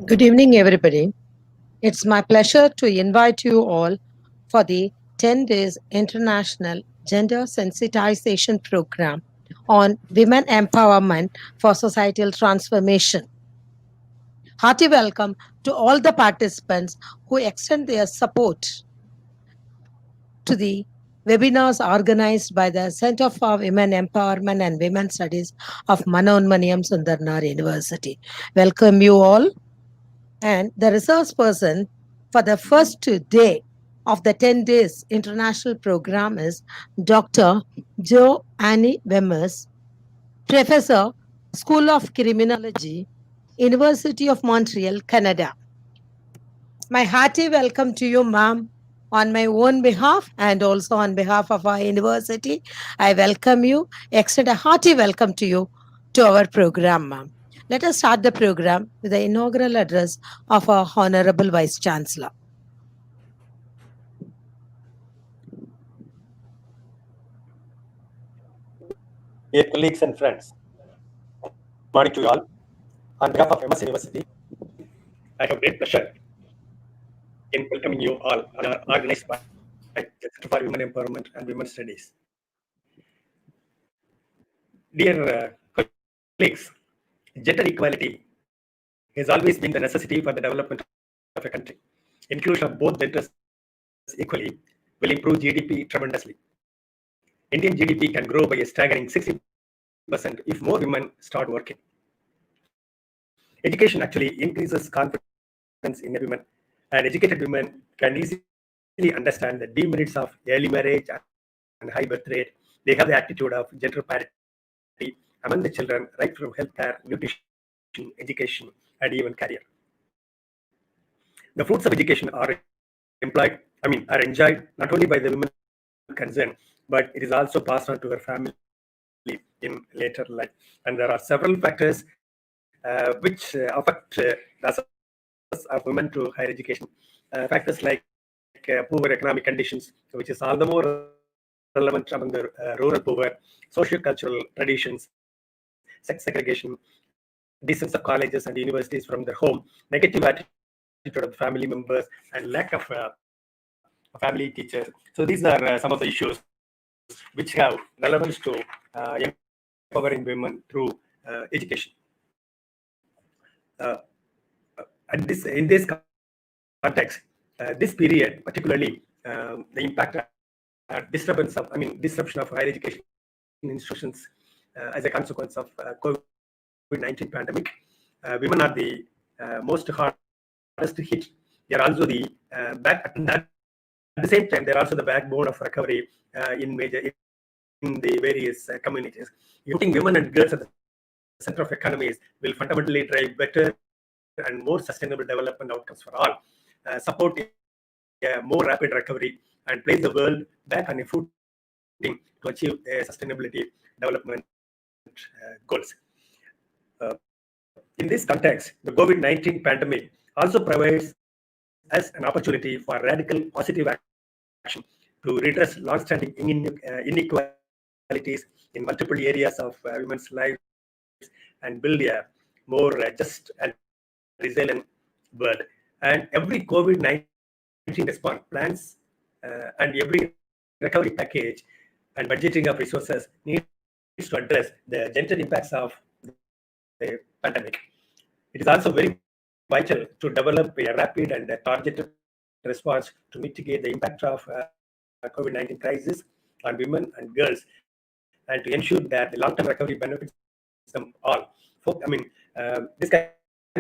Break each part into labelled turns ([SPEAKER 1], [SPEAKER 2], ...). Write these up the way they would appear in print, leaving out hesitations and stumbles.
[SPEAKER 1] Good evening, everybody. It's my pleasure to invite you all for the 10 days International Gender Sensitization Program on Women Empowerment for Societal Transformation. Hearty welcome to all the participants who extend their support to the webinars organized by the Center for Women Empowerment and Women Studies of Manonmaniam Sundaranar University. Welcome you all. And the resource person for the first day of the 10 days international program is Dr. Jo Annie Wemmers, Professor, School of Criminology, University of Montreal, Canada. My hearty welcome to you, ma'am, on my own behalf and also on behalf of our university. I welcome you, extend a hearty welcome to you to our program, ma'am. Let us start the program with the inaugural address of our Honorable Vice Chancellor.
[SPEAKER 2] Dear colleagues and friends, morning to you all. On behalf of Wemmers University, I have great pleasure in welcoming you all on our organized by the Center for Women Empowerment and Women Studies. Dear colleagues, gender equality has always been the necessity for the development of a country. Inclusion of both genders equally will improve GDP tremendously. Indian GDP can grow by a staggering 60% if more women start working. Education actually increases confidence in a woman, and educated women can easily understand the demerits of early marriage and high birth rate. They have the attitude of gender parity among the children, right from healthcare, nutrition, education, and even career. The fruits of education are enjoyed not only by the women concerned, but it is also passed on to her family in later life. And there are several factors which affect the access of women to higher education. Factors like poor economic conditions, which is all the more relevant among the rural poor, socio-cultural traditions, sex segregation, distance of colleges and universities from their home, negative attitude of family members, and lack of family teachers. So these are some of the issues which have relevance to empowering women through education. In this context, this period, particularly the impact disruption of higher education institutions as a consequence of COVID-19 pandemic, women are the most hardest hit. They are also the at the same time, they're also the backbone of recovery in the various communities. Putting women and girls at the center of economies will fundamentally drive better and more sustainable development outcomes for all, support a more rapid recovery, and place the world back on a footing to achieve sustainability development goals. In this context, the COVID-19 pandemic also provides us an opportunity for radical positive action to redress long-standing inequalities in multiple areas of women's lives and build a more just and resilient world. And every COVID-19 response plans and every recovery package and budgeting of resources needs to address the gender impacts of the pandemic. It is also very vital to develop a rapid and targeted response to mitigate the impact of COVID-19 crisis on women and girls, and to ensure that the long-term recovery benefits them all. This can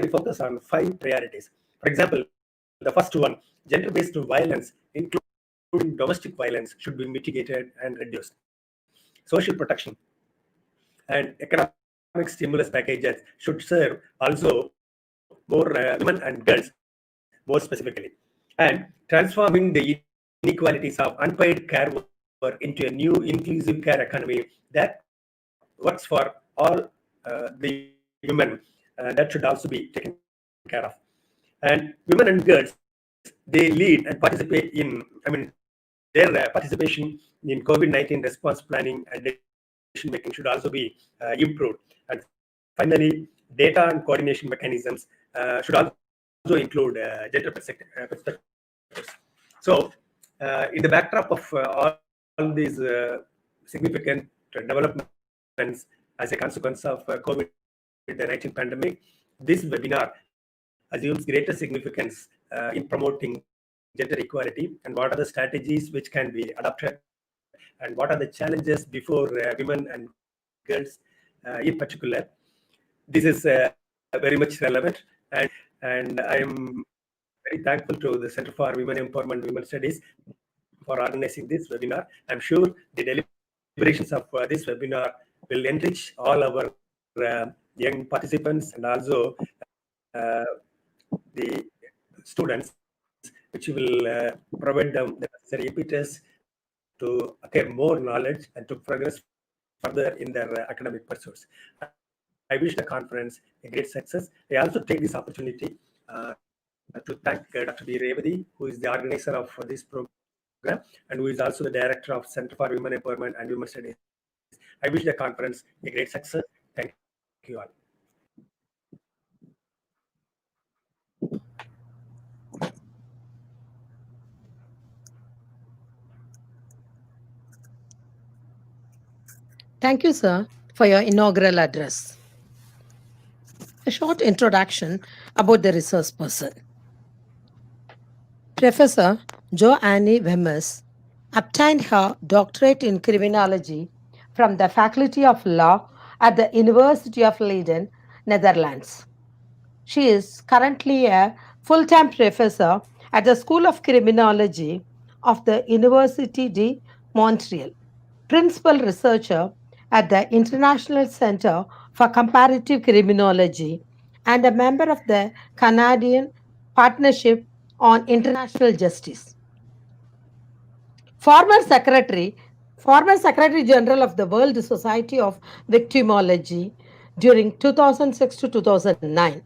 [SPEAKER 2] be focused on 5 priorities. For example, the first one, gender-based violence, including domestic violence, should be mitigated and reduced. Social protection and economic stimulus packages should serve also more women and girls more specifically, and transforming the inequalities of unpaid care work into a new inclusive care economy that works for all the women. That should also be taken care of. And women and girls, they lead and participate in, their participation in COVID-19 response planning and decision making should also be improved. And finally, data and coordination mechanisms should also include gender perspectives. So, in the backdrop of all these significant developments as a consequence of COVID-19 pandemic, this webinar assumes greater significance in promoting gender equality, and what are the strategies which can be adopted, and what are the challenges before women and girls in particular. This is very much relevant, and I am very thankful to the Center for Women Empowerment, Women Studies for organizing this webinar. I'm sure the deliberations of this webinar will enrich all our young participants and also the students, which will provide them the necessary impetus to acquire more knowledge and to progress further in their academic pursuits. I wish the conference a great success. I also take this opportunity to thank Dr. B. Revati, who is the organizer of this program and who is also the director of Center for Women Empowerment and Women Studies. I wish the conference a great success. Thank you all.
[SPEAKER 1] Thank you, sir, for your inaugural address. A short introduction about the resource person. Professor Joanne Wemmers obtained her doctorate in criminology from the Faculty of Law at the University of Leiden, Netherlands. She is currently a full-time professor at the School of Criminology of the Université de Montréal, principal researcher at the International Center for Comparative Criminology, and a member of the Canadian Partnership on International Justice. Former Secretary General of the World Society of Victimology during 2006 to 2009.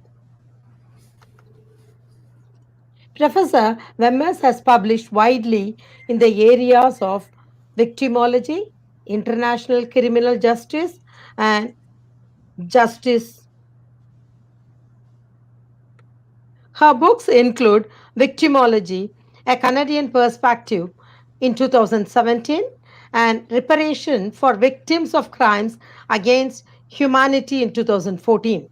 [SPEAKER 1] Professor Wemmers has published widely in the areas of victimology, international criminal justice, and justice. Her books include Victimology, A Canadian Perspective in 2017, and Reparation for Victims of Crimes Against Humanity in 2014.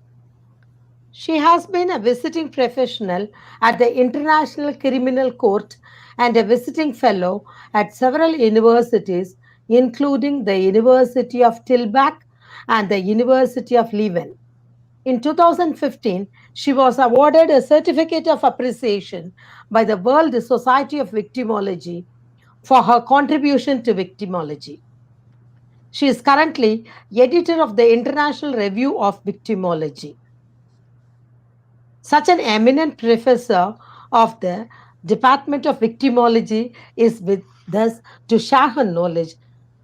[SPEAKER 1] She has been a visiting professional at the International Criminal Court and a visiting fellow at several universities, including the University of Tilburg and the University of Leuven. In 2015, she was awarded a Certificate of Appreciation by the World Society of Victimology for her contribution to victimology. She is currently editor of the International Review of Victimology. Such an eminent professor of the Department of Victimology is with us to share her knowledge.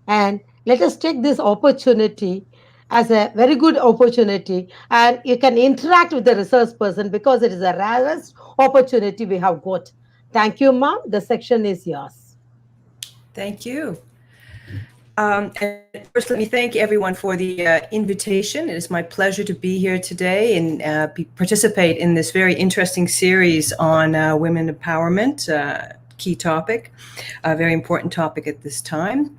[SPEAKER 1] And let us take this opportunity as a very good opportunity, and you can interact with the resource person because it is the rarest opportunity we have got. Thank you, ma'am. The section is yours.
[SPEAKER 3] Thank you. And first, let me thank everyone for the invitation. It is my pleasure to be here today and participate in this very interesting series on women empowerment, key topic, a very important topic at this time.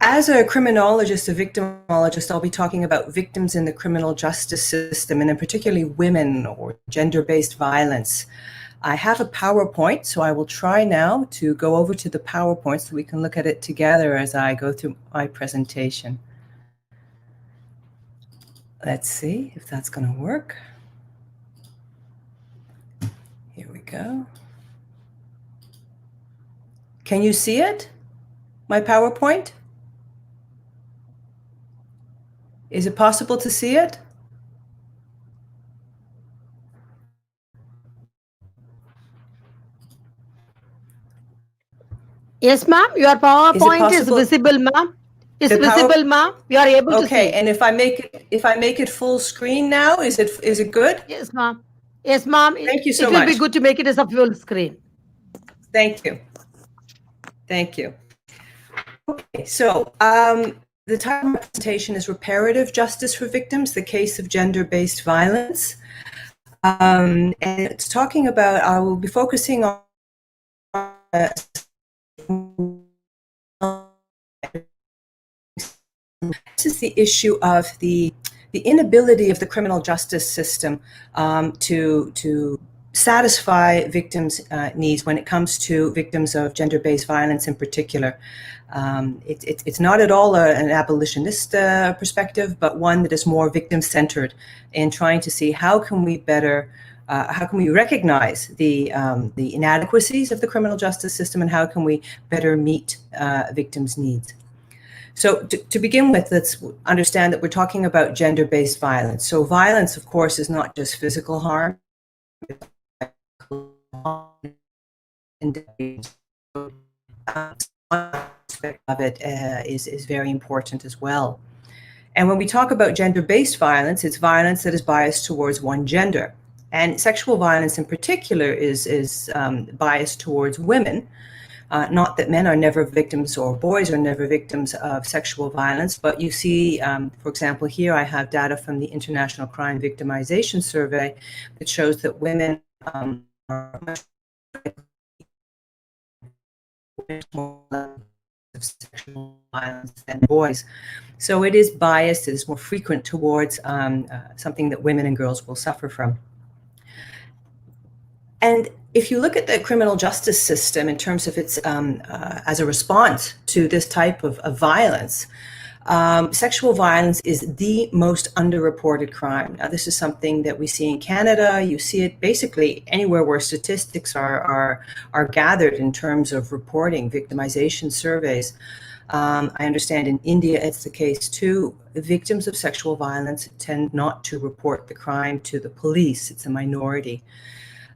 [SPEAKER 3] As a criminologist, a victimologist, I'll be talking about victims in the criminal justice system, and in particularly women or gender-based violence. I have a PowerPoint, so I will try now to go over to the PowerPoint so we can look at it together as I go through my presentation. Let's see if that's going to work. Here we go. Can you see it? My PowerPoint? Is it possible to see it?
[SPEAKER 1] Yes, ma'am. Your PowerPoint is visible, ma'am. It's visible, ma'am. You are able to see.
[SPEAKER 3] Okay, and if I make it full screen now, is it good?
[SPEAKER 1] Yes, ma'am. Yes, ma'am.
[SPEAKER 3] Thank you so
[SPEAKER 1] much. It will be good to make it as a full screen.
[SPEAKER 3] Thank you. Thank you. Okay, so the title of my presentation is Reparative Justice for Victims, the Case of Gender-Based Violence. And it's talking about, I will be focusing on this is the issue of the inability of the criminal justice system to satisfy victims' needs when it comes to victims of gender-based violence in particular. It's not at all an abolitionist perspective, but one that is more victim-centered in trying to see how can we better how can we recognize the inadequacies of the criminal justice system, and how can we better meet victims' needs? So to begin with, let's understand that we're talking about gender-based violence. So violence, of course, is not just physical harm. Aspect of it is very important as well. And when we talk about gender-based violence, it's violence that is biased towards one gender. And sexual violence in particular is biased towards women. Not that men are never victims or boys are never victims of sexual violence, but you see, for example, here I have data from the International Crime Victimization Survey that shows that women are much more of sexual violence than boys. So it is biased, it is more frequent towards something that women and girls will suffer from. And if you look at the criminal justice system in terms of its, as a response to this type of violence, sexual violence is the most underreported crime. Now, this is something that we see in Canada. You see it basically anywhere where statistics are gathered in terms of reporting, victimization surveys. I understand in India it's the case too. Victims of sexual violence tend not to report the crime to the police. It's a minority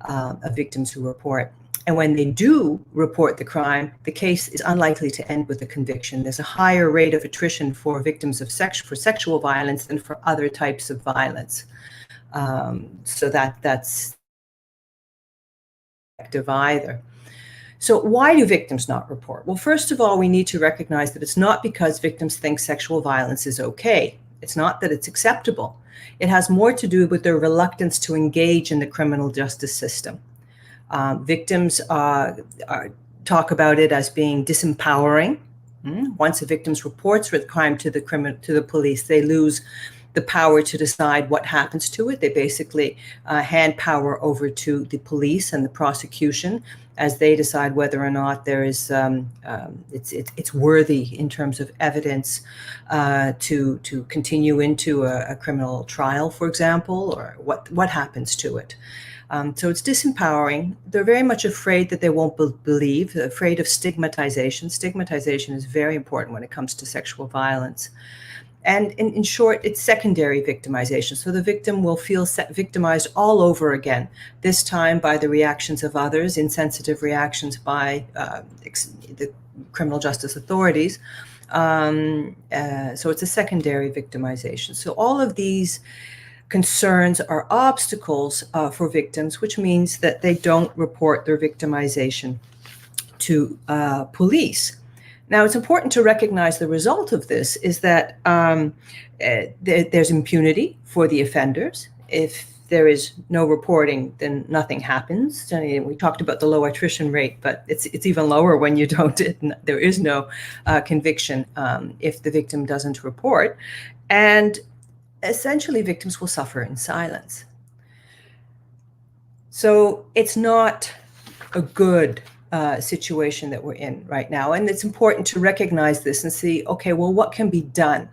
[SPEAKER 3] of victims who report. And when they do report the crime, the case is unlikely to end with a conviction. There's a higher rate of attrition for victims of sexual violence than for other types of violence. So that's effective either. So why do victims not report? Well, first of all, we need to recognize that it's not because victims think sexual violence is okay. It's not that it's acceptable. It has more to do with their reluctance to engage in the criminal justice system. Victims talk about it as being disempowering. Once a victim reports the crime to the police, they lose the power to decide what happens to it. They basically hand power over to the police and the prosecution as they decide whether or not there is it's worthy in terms of evidence to continue into a criminal trial, for example, or what happens to it. So it's disempowering. They're very much afraid that they won't believe, afraid of stigmatization. Stigmatization is very important when it comes to sexual violence. And in short, it's secondary victimization. So the victim will feel victimized all over again, this time by the reactions of others, insensitive reactions by the criminal justice authorities. So it's a secondary victimization. So all of these concerns are obstacles for victims, which means that they don't report their victimization to police. Now, it's important to recognize the result of this is that there's impunity for the offenders. If there is no reporting, then nothing happens. We talked about the low attrition rate, but it's even lower when you don't. There is no conviction if the victim doesn't report. And essentially, victims will suffer in silence. So it's not a good situation that we're in right now. And it's important to recognize this and see, okay, well, what can be done?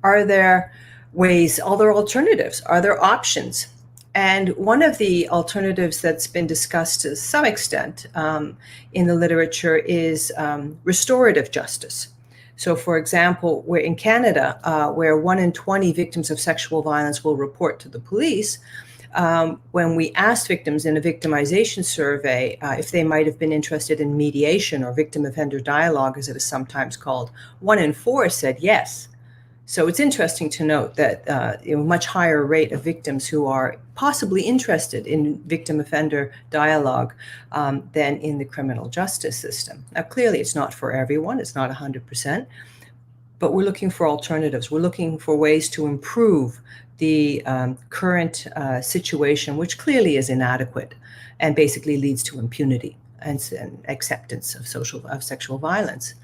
[SPEAKER 3] Are there ways, are there alternatives? Are there options? And one of the alternatives that's been discussed to some extent in the literature is restorative justice. So, for example, we're in Canada, where 1 in 20 victims of sexual violence will report to the police. When we asked victims in a victimization survey if they might have been interested in mediation or victim-offender dialogue, as it is sometimes called, 1 in 4 said yes. So it's interesting to note that a much higher rate of victims who are possibly interested in victim-offender dialogue than in the criminal justice system. Now, clearly, it's not for everyone. It's not 100%. But we're looking for alternatives. We're looking for ways to improve the current situation, which clearly is inadequate and basically leads to impunity and acceptance of sexual violence.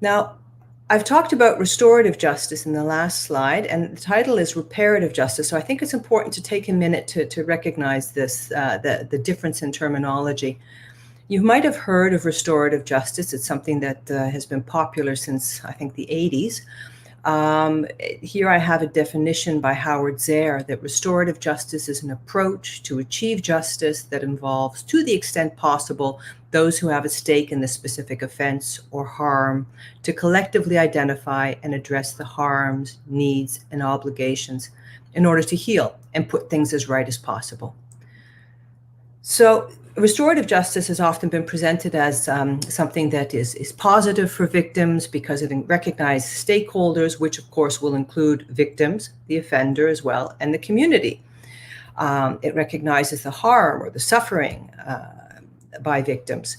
[SPEAKER 3] Now, I've talked about restorative justice in the last slide, and the title is reparative justice. So I think it's important to take a minute to recognize this, the difference in terminology. You might have heard of restorative justice. It's something that has been popular since, I think, the 80s. Here I have a definition by Howard Zehr that restorative justice is an approach to achieve justice that involves, to the extent possible, those who have a stake in the specific offense or harm to collectively identify and address the harms, needs, and obligations in order to heal and put things as right as possible. So restorative justice has often been presented as something that is positive for victims because it recognizes stakeholders, which of course will include victims, the offender as well, and the community. It recognizes the harm or the suffering by victims.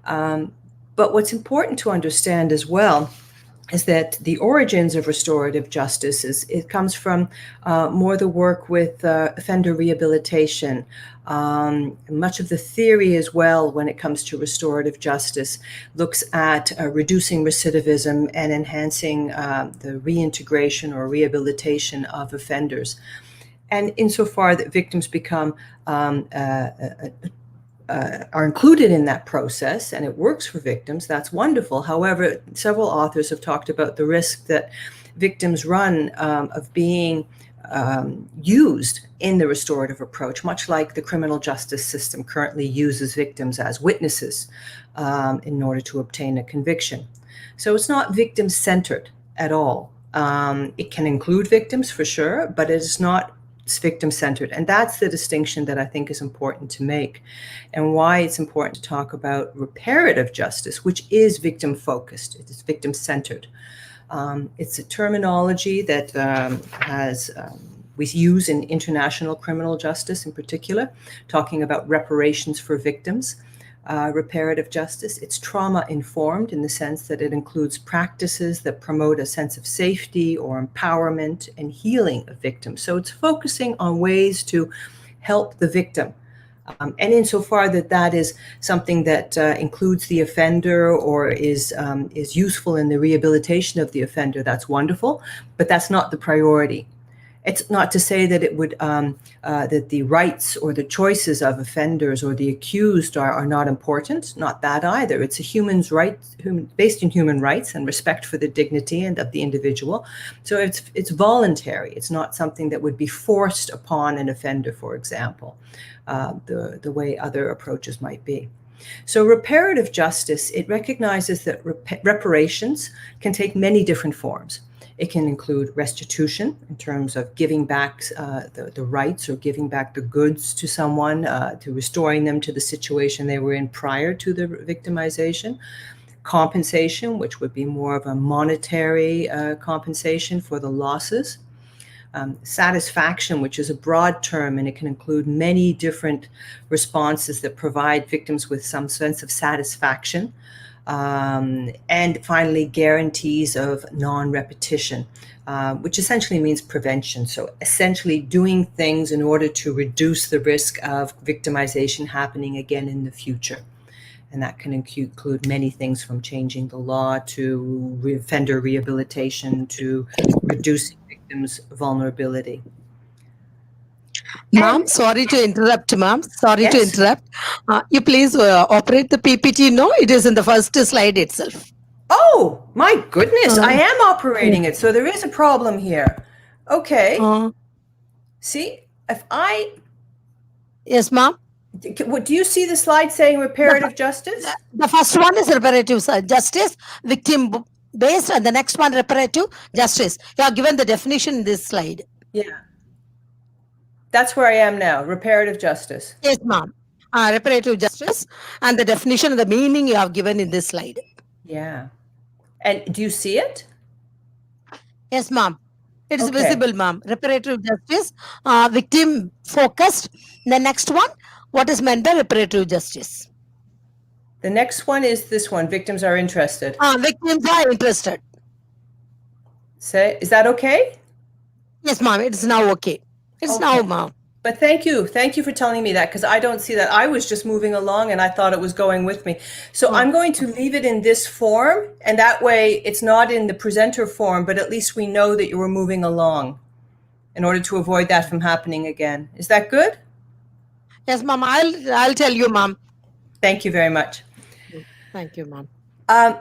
[SPEAKER 3] But what's important to understand as well is that the origins of restorative justice it comes from more the work with offender rehabilitation. Much of the theory as well, when it comes to restorative justice, looks at reducing recidivism and enhancing the reintegration or rehabilitation of offenders. And insofar that victims become are included in that process and it works for victims, that's wonderful. However, several authors have talked about the risk that victims run of being used in the restorative approach, much like the criminal justice system currently uses victims as witnesses in order to obtain a conviction. So it's not victim-centered at all. It can include victims for sure, but it is not victim-centered. And that's the distinction that I think is important to make, and why it's important to talk about reparative justice, which is victim-focused. It is victim-centered. It's a terminology that we use in international criminal justice in particular, talking about reparations for victims. Reparative justice, it's trauma-informed in the sense that it includes practices that promote a sense of safety or empowerment and healing of victims. So it's focusing on ways to help the victim. And insofar that is something that includes the offender or is useful in the rehabilitation of the offender, that's wonderful, but that's not the priority. It's not to say that it would that the rights or the choices of offenders or the accused are not important. Not that either. It's a human's right, based in human rights and respect for the dignity and of the individual. So it's voluntary. It's not something that would be forced upon an offender, for example, the way other approaches might be. So reparative justice, it recognizes that reparations can take many different forms. It can include restitution in terms of giving back the rights or giving back the goods to someone, to restoring them to the situation they were in prior to the victimization. Compensation, which would be more of a monetary compensation for the losses. Satisfaction, which is a broad term, and it can include many different responses that provide victims with some sense of satisfaction. And finally, guarantees of non-repetition, which essentially means prevention. So essentially doing things in order to reduce the risk of victimization happening again in the future. And that can include many things from changing the law to offender rehabilitation to reducing victims' vulnerability.
[SPEAKER 1] Ma'am, sorry to interrupt, ma'am. Sorry to
[SPEAKER 3] Yes.
[SPEAKER 1] interrupt. You please operate the PPT. No, it is in the first slide itself.
[SPEAKER 3] Oh, my goodness. I am operating it. So there is a problem here. Okay. See, if I...
[SPEAKER 1] Yes, ma'am.
[SPEAKER 3] Do you see the slide saying reparative justice?
[SPEAKER 1] The first one is reparative justice, victim-based, and the next one reparative justice. You are given the definition in this slide.
[SPEAKER 3] Yeah. That's where I am now, reparative justice.
[SPEAKER 1] Yes, ma'am. Reparative justice and the definition of the meaning you have given in this slide.
[SPEAKER 3] Yeah. And do you see it?
[SPEAKER 1] Yes, ma'am. It is visible, ma'am. Reparative justice, victim-focused. The next one, what is meant by reparative justice?
[SPEAKER 3] The next one is this one, victims are interested.
[SPEAKER 1] Victims are interested.
[SPEAKER 3] Is that okay?
[SPEAKER 1] Yes, ma'am. It's now okay. It's now,
[SPEAKER 3] Okay.
[SPEAKER 1] ma'am.
[SPEAKER 3] But thank you. Thank you for telling me that, because I don't see that. I was just moving along and I thought it was going with me. So
[SPEAKER 1] Ma'am.
[SPEAKER 3] I'm going to leave it in this form, and that way it's not in the presenter form, but at least we know that you were moving along in order to avoid that from happening again. Is that good?
[SPEAKER 1] Yes, ma'am. I'll tell you, ma'am.
[SPEAKER 3] Thank you very much.
[SPEAKER 1] Thank you, ma'am.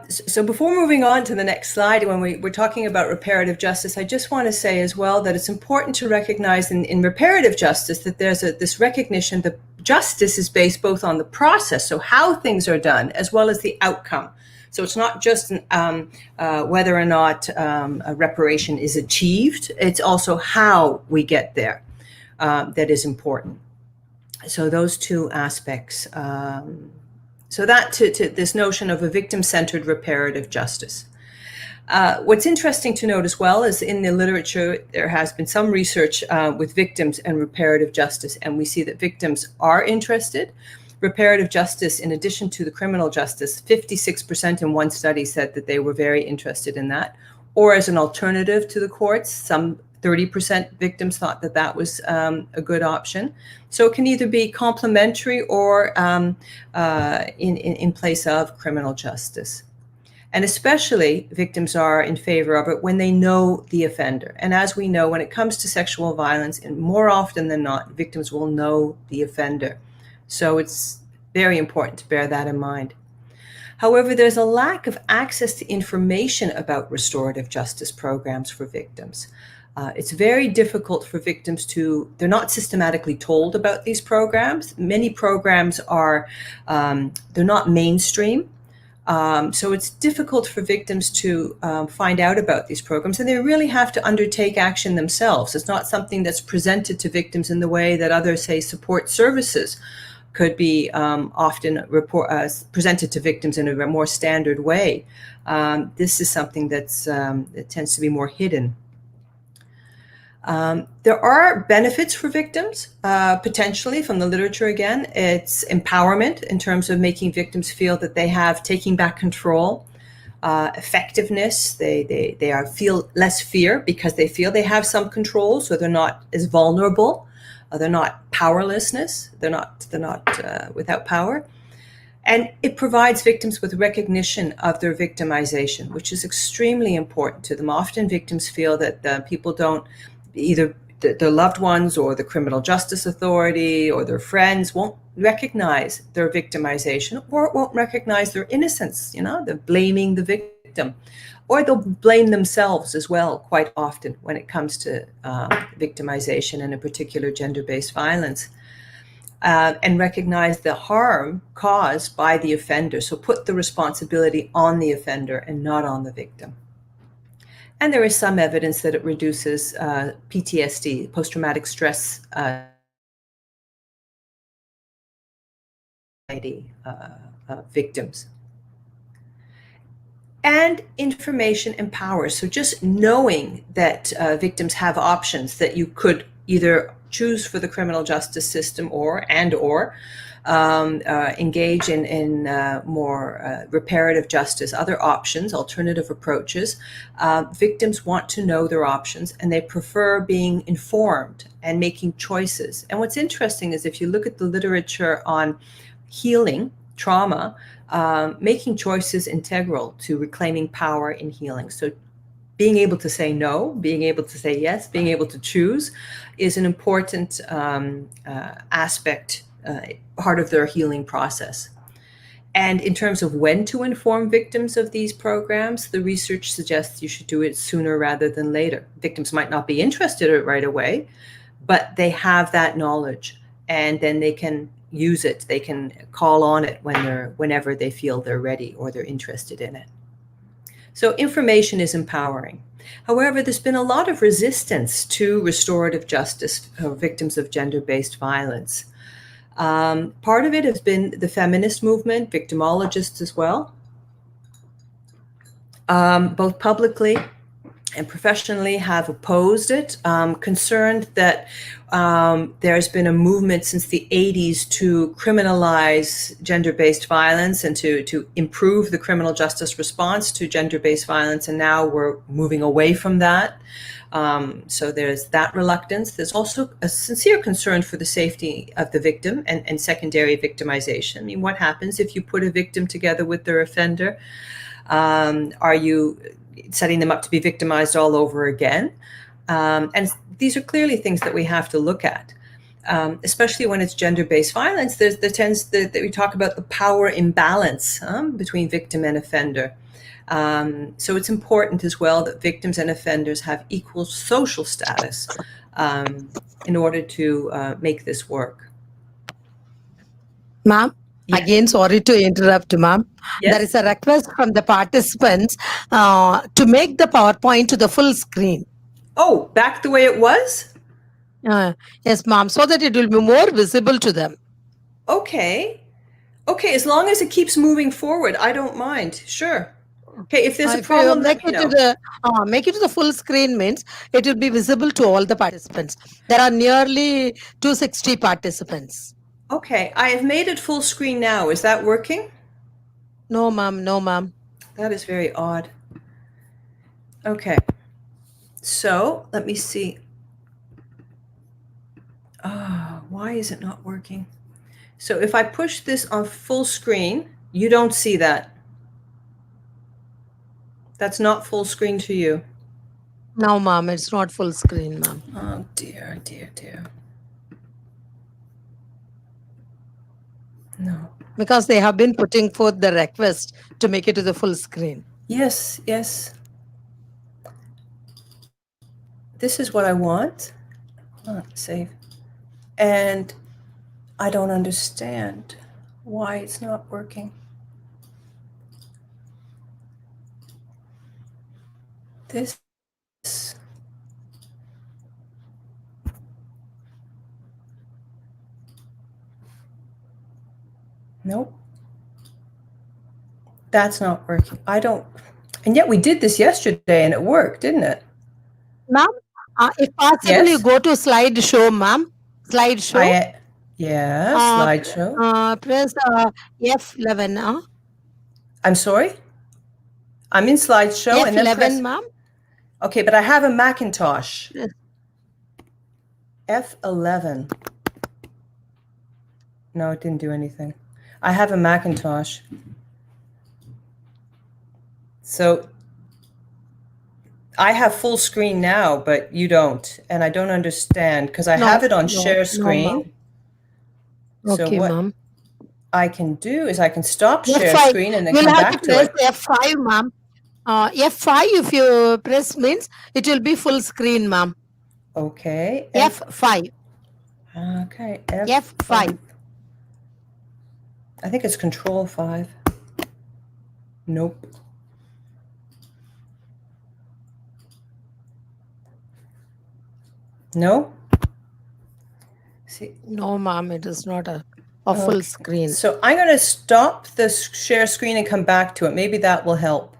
[SPEAKER 3] So before moving on to the next slide, when we're talking about reparative justice, I just want to say as well that it's important to recognize in reparative justice that there's this recognition that justice is based both on the process, so how things are done, as well as the outcome. So it's not just whether or not a reparation is achieved, it's also how we get there that is important. So those two aspects. So that to this notion of a victim-centered reparative justice. What's interesting to note as well is in the literature, there has been some research with victims and reparative justice, and we see that victims are interested. Reparative justice, in addition to the criminal justice, 56% in one study said that they were very interested in that, or as an alternative to the courts. Some 30% victims thought that that was a good option. So it can either be complementary or in place of criminal justice. And especially victims are in favor of it when they know the offender. And as we know, when it comes to sexual violence, and more often than not, victims will know the offender. So it's very important to bear that in mind. However, there's a lack of access to information about restorative justice programs for victims. It's very difficult for victims they're not systematically told about these programs. Many programs are, they're not mainstream. So it's difficult for victims to find out about these programs, and they really have to undertake action themselves. It's not something that's presented to victims in the way that other, say, support services could be often presented to victims in a more standard way. This is something that tends to be more hidden. There are benefits for victims, potentially, from the literature again. It's empowerment in terms of making victims feel that they have taking back control, effectiveness. They feel less fear because they feel they have some control, so they're not as vulnerable. They're not powerlessness. They're not without power. And it provides victims with recognition of their victimization, which is extremely important to them. Often victims feel that people don't, either their loved ones or the criminal justice authority or their friends won't recognize their victimization, or won't recognize their innocence. They're blaming the victim, or they'll blame themselves as well quite often when it comes to victimization, and in particular gender-based violence. And recognize the harm caused by the offender. So put the responsibility on the offender and not on the victim. And there is some evidence that it reduces PTSD, post-traumatic stress victims. And information empowers. So just knowing that victims have options, that you could either choose for the criminal justice system or engage in more reparative justice, other options, alternative approaches. Victims want to know their options, and they prefer being informed and making choices. And what's interesting is if you look at the literature on healing trauma, making choices integral to reclaiming power in healing. So being able to say no, being able to say yes, being able to choose is an important aspect, part of their healing process. And in terms of when to inform victims of these programs, the research suggests you should do it sooner rather than later. Victims might not be interested in it right away, but they have that knowledge, and then they can use it. They can call on it whenever they feel they're ready or they're interested in it. So information is empowering. However, there's been a lot of resistance to restorative justice for victims of gender-based violence. Part of it has been the feminist movement, victimologists as well, both publicly and professionally have opposed it, concerned that there's been a movement since the 80s to criminalize gender-based violence and to improve the criminal justice response to gender-based violence, and now we're moving away from that. So there's that reluctance. There's also a sincere concern for the safety of the victim and secondary victimization. I mean, what happens if you put a victim together with their offender? Are you setting them up to be victimized all over again? And these are clearly things that we have to look at, especially when it's gender-based violence. There tends that we talk about the power imbalance between victim and offender. So it's important as well that victims and offenders have equal social status in order to make this work.
[SPEAKER 1] Ma'am,
[SPEAKER 3] Yeah.
[SPEAKER 1] again, sorry to interrupt, ma'am.
[SPEAKER 3] Yes.
[SPEAKER 1] There is a request from the participants to make the PowerPoint to the full screen.
[SPEAKER 3] Oh, back the way it was?
[SPEAKER 1] Yes, ma'am, so that it will be more visible to them.
[SPEAKER 3] Okay. Okay, as long as it keeps moving forward, I don't mind. Sure. Okay, if there's a
[SPEAKER 1] If you
[SPEAKER 3] problem,
[SPEAKER 1] make
[SPEAKER 3] let me
[SPEAKER 1] it
[SPEAKER 3] know.
[SPEAKER 1] make it to the full screen means it will be visible to all the participants. There are nearly 260 participants.
[SPEAKER 3] Okay, I have made it full screen now. Is that working?
[SPEAKER 1] No, ma'am. No, ma'am.
[SPEAKER 3] That is very odd. Okay. So let me see. Why is it not working? So if I push this on full screen, you don't see that. That's not full screen to you.
[SPEAKER 1] No, ma'am. It's not full screen, ma'am.
[SPEAKER 3] Oh, dear, dear, dear. No.
[SPEAKER 1] Because they have been putting forth the request to make it to the full screen.
[SPEAKER 3] Yes, yes. This is what I want. Save. And I don't understand why it's not working. This. Nope. That's not working. I don't. And yet we did this yesterday and it worked, didn't it?
[SPEAKER 1] Ma'am, if possible,
[SPEAKER 3] Yes.
[SPEAKER 1] you go to slideshow, ma'am. Slideshow.
[SPEAKER 3] Yeah, slideshow.
[SPEAKER 1] Press F11.
[SPEAKER 3] I'm sorry? I'm in slideshow and then
[SPEAKER 1] F11,
[SPEAKER 3] press.
[SPEAKER 1] ma'am.
[SPEAKER 3] Okay, but I have a Macintosh.
[SPEAKER 1] Yes.
[SPEAKER 3] F11. No, it didn't do anything. I have a Macintosh. So I have full screen now, but you don't. And I don't understand because I have it on share screen.
[SPEAKER 1] No, okay,
[SPEAKER 3] so what
[SPEAKER 1] ma'am.
[SPEAKER 3] I can do is I can stop share
[SPEAKER 1] F5.
[SPEAKER 3] screen and then
[SPEAKER 1] You'll
[SPEAKER 3] come
[SPEAKER 1] have
[SPEAKER 3] back
[SPEAKER 1] to
[SPEAKER 3] to
[SPEAKER 1] press
[SPEAKER 3] it.
[SPEAKER 1] F5, ma'am. F5, if you press means it will be full screen, ma'am.
[SPEAKER 3] Okay.
[SPEAKER 1] F5.
[SPEAKER 3] Okay.
[SPEAKER 1] F5.
[SPEAKER 3] I think it's Control 5. Nope. No? See.
[SPEAKER 1] No, ma'am, it is not a full screen.
[SPEAKER 3] So I'm going to stop the share screen and come back to it. Maybe that will help.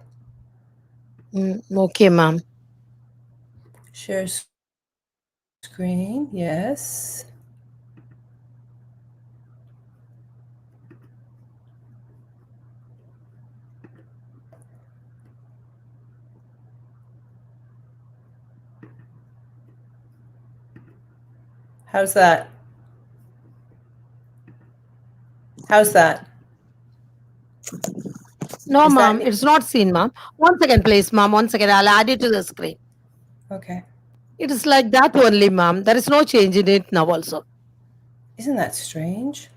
[SPEAKER 1] Okay, ma'am.
[SPEAKER 3] Share screen, yes. How's that? How's that?
[SPEAKER 1] No,
[SPEAKER 3] Is
[SPEAKER 1] ma'am,
[SPEAKER 3] that-
[SPEAKER 1] it's not seen, ma'am. 1 second, please, ma'am. 1 second. I'll add it to the screen.
[SPEAKER 3] Okay.
[SPEAKER 1] It is like that only, ma'am. There is no change in it now also.
[SPEAKER 3] Isn't that strange?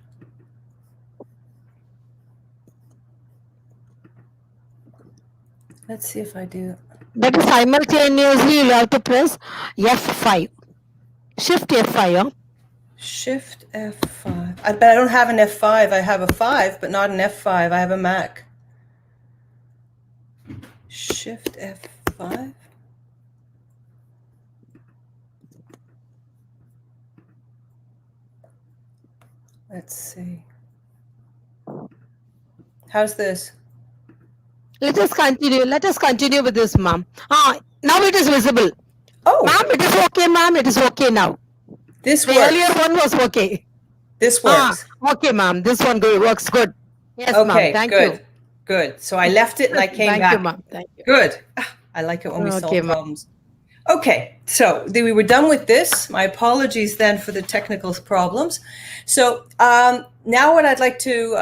[SPEAKER 3] Let's see if I do.
[SPEAKER 1] That is simultaneously you'll have to press F5. Shift F5, huh?
[SPEAKER 3] Shift F5. But I don't have an F5. I have a 5, but not an F5. I have a Mac. Shift F5. Let's see. How's this?
[SPEAKER 1] Let us continue. Let us continue with this, ma'am. Now it is visible.
[SPEAKER 3] Oh,
[SPEAKER 1] Ma'am, it is okay, ma'am. It is okay now.
[SPEAKER 3] this
[SPEAKER 1] The
[SPEAKER 3] works.
[SPEAKER 1] earlier one was okay.
[SPEAKER 3] This works.
[SPEAKER 1] Okay, ma'am. This one works good. Yes, ma'am.
[SPEAKER 3] Okay,
[SPEAKER 1] Thank
[SPEAKER 3] good.
[SPEAKER 1] you.
[SPEAKER 3] Good. So I left it and I came
[SPEAKER 1] Thank you,
[SPEAKER 3] back.
[SPEAKER 1] ma'am. Thank you.
[SPEAKER 3] Good. I like it when we
[SPEAKER 1] Okay,
[SPEAKER 3] solve
[SPEAKER 1] ma'am.
[SPEAKER 3] problems. Okay, so we were done with this. My apologies then for the technical problems. So now what I'd like to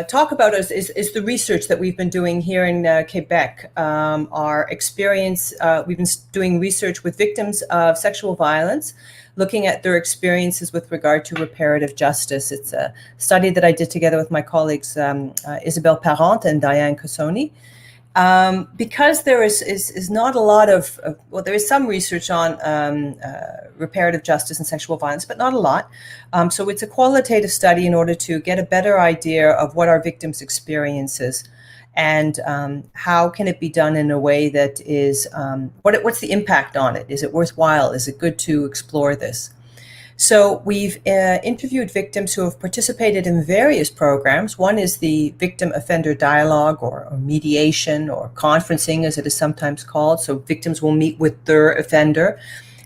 [SPEAKER 3] talk about is the research that we've been doing here in Quebec. Our experience, we've been doing research with victims of sexual violence, looking at their experiences with regard to reparative justice. It's a study that I did together with my colleagues Isabelle Parent and Diane Cassoni. Because there is not a lot of, well, there is some research on reparative justice and sexual violence, but not a lot. So it's a qualitative study in order to get a better idea of what our victims' experience is and how can it be done in a way that is, what's the impact on it? Is it worthwhile? Is it good to explore this? So we've interviewed victims who have participated in various programs. One is the victim offender dialogue or mediation or conferencing, as it is sometimes called. So victims will meet with their offender,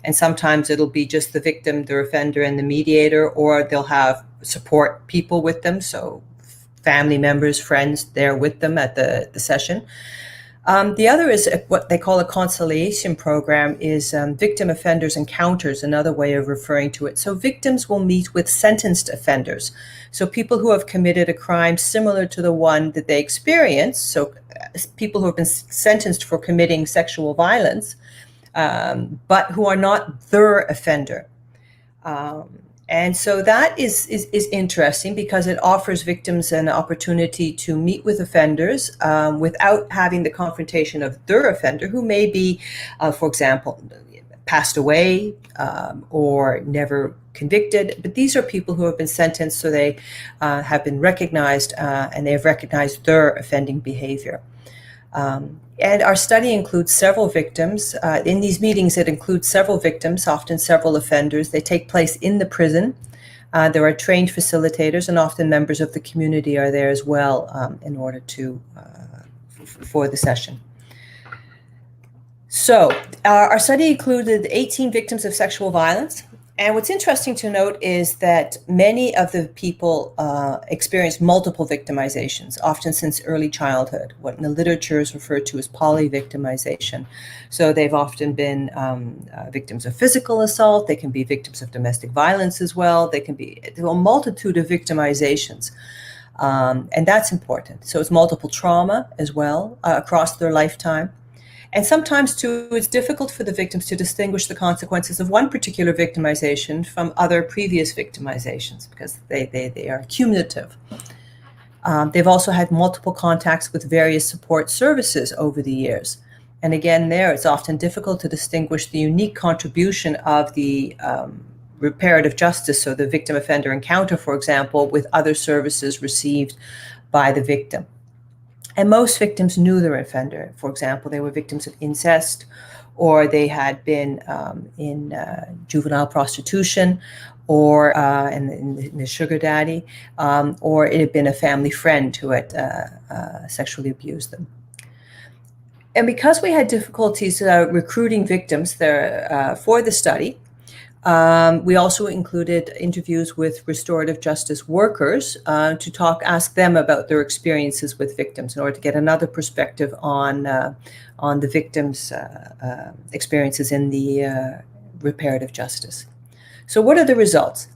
[SPEAKER 3] and sometimes it'll be just the victim, their offender, and the mediator, or they'll have support people with them, so family members, friends there with them at the session. The other is what they call a conciliation program, is victim offenders encounters, another way of referring to it. So victims will meet with sentenced offenders, so people who have committed a crime similar to the one that they experienced, so people who have been sentenced for committing sexual violence, but who are not their offender. And so that is interesting because it offers victims an opportunity to meet with offenders without having the confrontation of their offender, who may be, for example, passed away or never convicted. But these are people who have been sentenced, so they have been recognized and they have recognized their offending behavior. And our study includes several victims. In these meetings, it includes several victims, often several offenders. They take place in the prison. There are trained facilitators, and often members of the community are there as well in order to for the session. So our study included 18 victims of sexual violence. And what's interesting to note is that many of the people experience multiple victimizations, often since early childhood, what in the literature is referred to as poly-victimization. So they've often been victims of physical assault. They can be victims of domestic violence as well. They can be a multitude of victimizations. And that's important. So it's multiple trauma as well across their lifetime. And sometimes, too, it's difficult for the victims to distinguish the consequences of one particular victimization from other previous victimizations because they are cumulative. They've also had multiple contacts with various support services over the years. And again, there, it's often difficult to distinguish the unique contribution of the reparative justice, so the victim offender encounter, for example, with other services received by the victim. And most victims knew their offender. For example, they were victims of incest, or they had been in juvenile prostitution, or in the sugar daddy, or it had been a family friend who had sexually abused them. And because we had difficulties recruiting victims there for the study, we also included interviews with restorative justice workers to ask them about their experiences with victims in order to get another perspective on the victims' experiences in the reparative justice. So what are the results?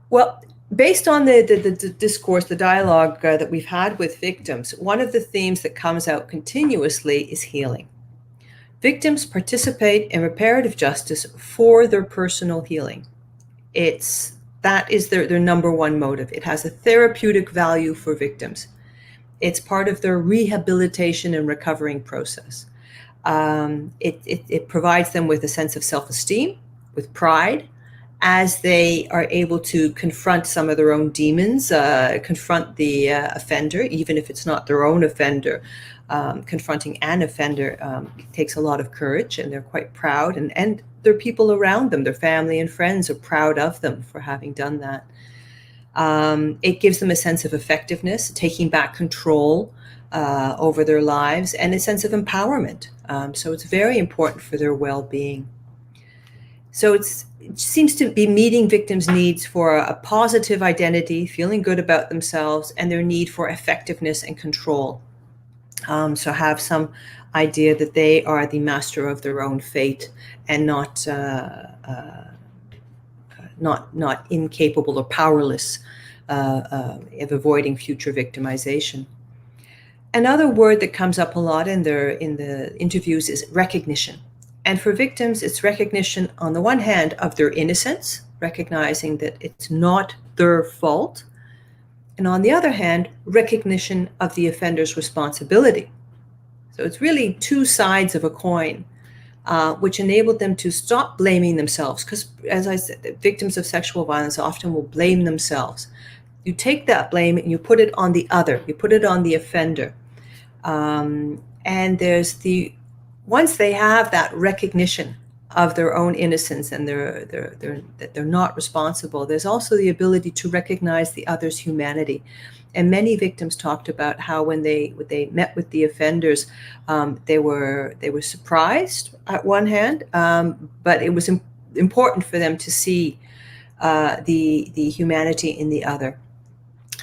[SPEAKER 3] Well, based on the discourse, the dialogue that we've had with victims, one of the themes that comes out continuously is healing. Victims participate in reparative justice for their personal healing. That is their number one motive. It has a therapeutic value for victims. It's part of their rehabilitation and recovering process. It provides them with a sense of self-esteem, with pride, as they are able to confront some of their own demons, confront the offender, even if it's not their own offender. Confronting an offender takes a lot of courage, and they're quite proud, and their people around them, their family and friends, are proud of them for having done that. It gives them a sense of effectiveness, taking back control over their lives, and a sense of empowerment. So it's very important for their well-being. So it seems to be meeting victims' needs for a positive identity, feeling good about themselves, and their need for effectiveness and control. So have some idea that they are the master of their own fate and not incapable or powerless of avoiding future victimization. Another word that comes up a lot in the interviews is recognition. And for victims, it's recognition, on the one hand, of their innocence, recognizing that it's not their fault. And on the other hand, recognition of the offender's responsibility. So it's really two sides of a coin, which enabled them to stop blaming themselves. Because, as I said, victims of sexual violence often will blame themselves. You take that blame and you put it on the other, you put it on the offender. And once they have that recognition of their own innocence and that they're not responsible, there's also the ability to recognize the other's humanity. And many victims talked about how when they met with the offenders, they were surprised at one hand, but it was important for them to see the humanity in the other.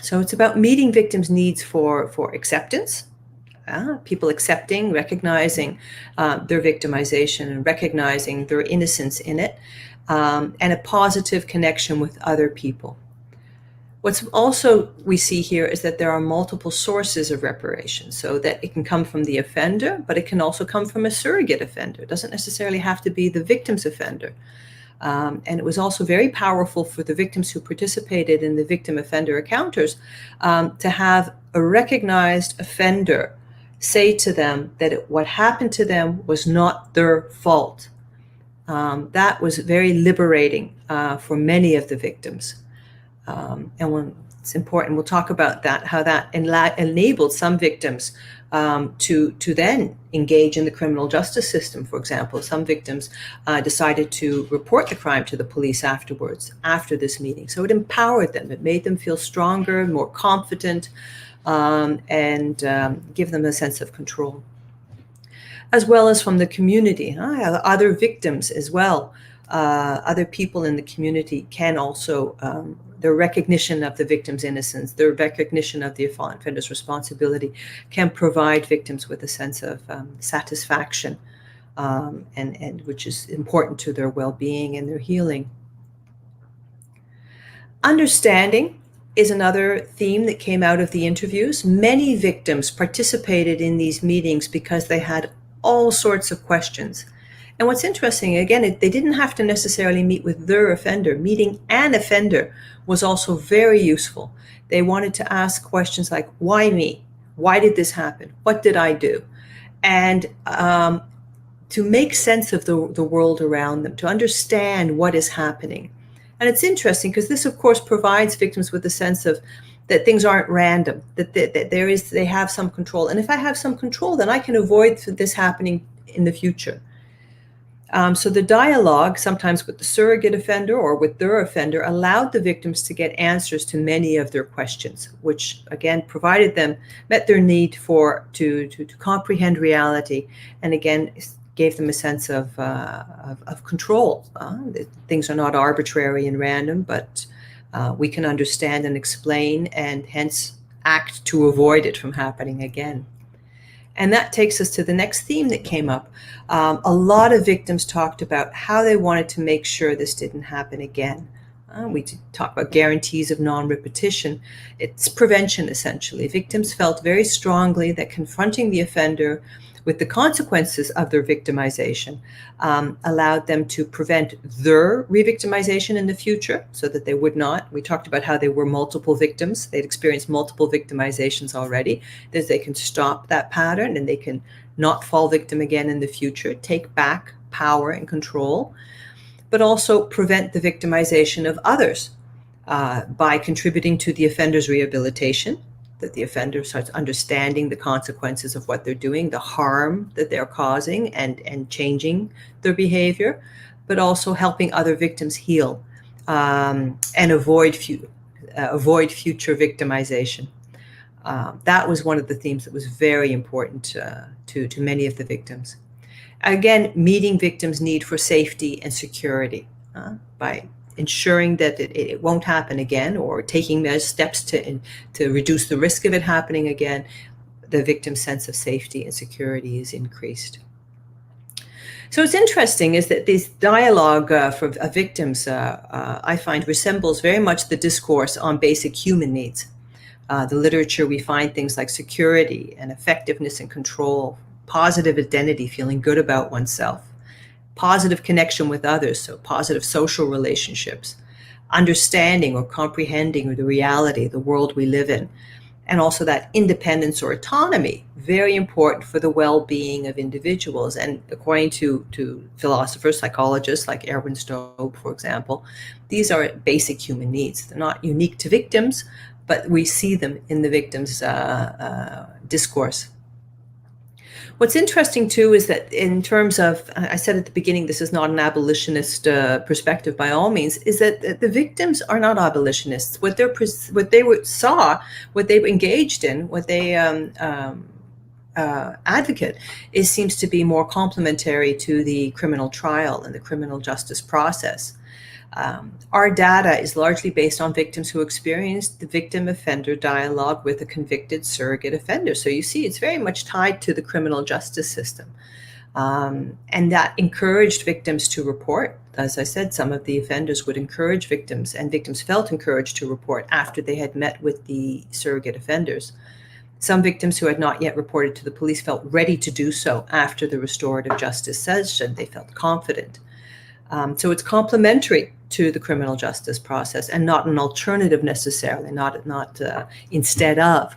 [SPEAKER 3] So it's about meeting victims' needs for acceptance. People accepting, recognizing their victimization and recognizing their innocence in it, and a positive connection with other people. What's also we see here is that there are multiple sources of reparation, so that it can come from the offender, but it can also come from a surrogate offender. It doesn't necessarily have to be the victim's offender. And it was also very powerful for the victims who participated in the victim-offender encounters to have a recognized offender say to them that what happened to them was not their fault. That was very liberating for many of the victims. And when it's important, we'll talk about that, how that enabled some victims to then engage in the criminal justice system. For example, some victims decided to report the crime to the police afterwards, after this meeting. So it empowered them. It made them feel stronger, more confident, and give them a sense of control. As well as from the community, other victims as well. Other people in the community can also, their recognition of the victim's innocence, their recognition of the offender's responsibility can provide victims with a sense of satisfaction, and which is important to their well-being and their healing. Understanding is another theme that came out of the interviews. Many victims participated in these meetings because they had all sorts of questions. And what's interesting, again, they didn't have to necessarily meet with their offender. Meeting an offender was also very useful. They wanted to ask questions like, why me? Why did this happen? What did I do? And to make sense of the world around them, to understand what is happening. And it's interesting because this, of course, provides victims with a sense of that things aren't random, that they have some control. And if I have some control, then I can avoid this happening in the future. So the dialogue, sometimes with the surrogate offender or with their offender, allowed the victims to get answers to many of their questions, which again met their need to comprehend reality, and again gave them a sense of control. That things are not arbitrary and random, but we can understand and explain, and hence act to avoid it from happening again. And that takes us to the next theme that came up. A lot of victims talked about how they wanted to make sure this didn't happen again. We talk about guarantees of non-repetition. It's prevention, essentially. Victims felt very strongly that confronting the offender with the consequences of their victimization allowed them to prevent their re-victimization in the future, so that they would not. We talked about how they were multiple victims. They'd experienced multiple victimizations already. That they can stop that pattern and they can not fall victim again in the future, take back power and control, but also prevent the victimization of others by contributing to the offender's rehabilitation, that the offender starts understanding the consequences of what they're doing, the harm that they're causing, and changing their behavior, but also helping other victims heal and avoid future victimization. That was one of the themes that was very important to many of the victims. Again, meeting victims' need for safety and security by ensuring that it won't happen again, or taking those steps to reduce the risk of it happening again. The victim's sense of safety and security is increased. So what's interesting is that this dialogue for victims, I find, resembles very much the discourse on basic human needs. The literature, we find things like security and effectiveness and control, positive identity, feeling good about oneself, positive connection with others, so positive social relationships, understanding or comprehending the reality, the world we live in, and also that independence or autonomy, very important for the well-being of individuals. And according to philosophers, psychologists like Erwin Stobe, for example, these are basic human needs. They're not unique to victims, but we see them in the victims' discourse. What's interesting, too, is that in terms of, I said at the beginning, this is not an abolitionist perspective by all means, is that the victims are not abolitionists. What they saw, what they engaged in, what they advocate seems to be more complementary to the criminal trial and the criminal justice process. Our data is largely based on victims who experienced the victim-offender dialogue with a convicted surrogate offender. So you see, it's very much tied to the criminal justice system. And that encouraged victims to report. As I said, some of the offenders would encourage victims, and victims felt encouraged to report after they had met with the surrogate offenders. Some victims who had not yet reported to the police felt ready to do so after the restorative justice session. They felt confident. So it's complementary to the criminal justice process and not an alternative necessarily, not instead of.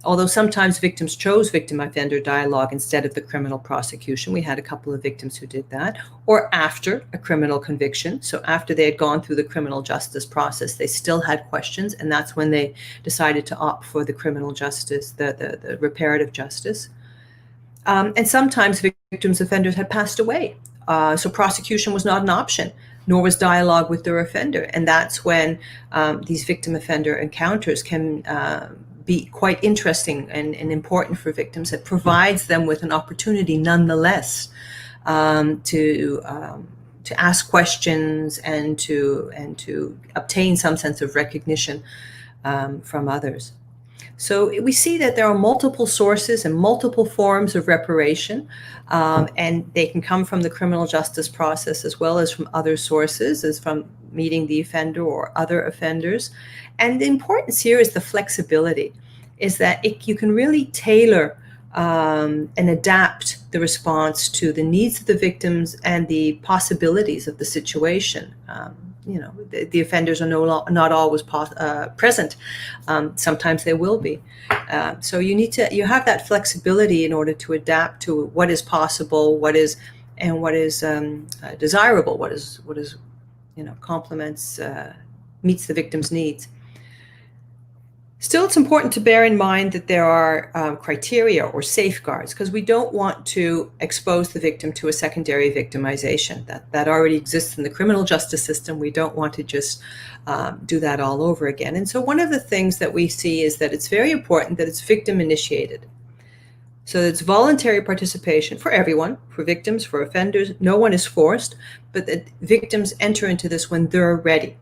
[SPEAKER 3] Although sometimes victims chose victim-offender dialogue instead of the criminal prosecution. We had a couple of victims who did that, or after a criminal conviction. So after they had gone through the criminal justice process, they still had questions, and that's when they decided to opt for the criminal justice, the reparative justice. And sometimes victims offenders had passed away. So prosecution was not an option, nor was dialogue with their offender. And that's when these victim offender encounters can be quite interesting and important for victims. It provides them with an opportunity nonetheless to ask questions and to obtain some sense of recognition from others. So we see that there are multiple sources and multiple forms of reparation, and they can come from the criminal justice process as well as from other sources, as from meeting the offender or other offenders. And the importance here is the flexibility, is that you can really tailor and adapt the response to the needs of the victims and the possibilities of the situation. The offenders are not always present. Sometimes they will be. So you have that flexibility in order to adapt to what is possible, what is desirable, what is complements, meets the victim's needs. Still, it's important to bear in mind that there are criteria or safeguards, because we don't want to expose the victim to a secondary victimization. That already exists in the criminal justice system. We don't want to just do that all over again. And so one of the things that we see is that it's very important that it's victim initiated. So it's voluntary participation for everyone, for victims, for offenders. No one is forced, but that victims enter into this when they're ready.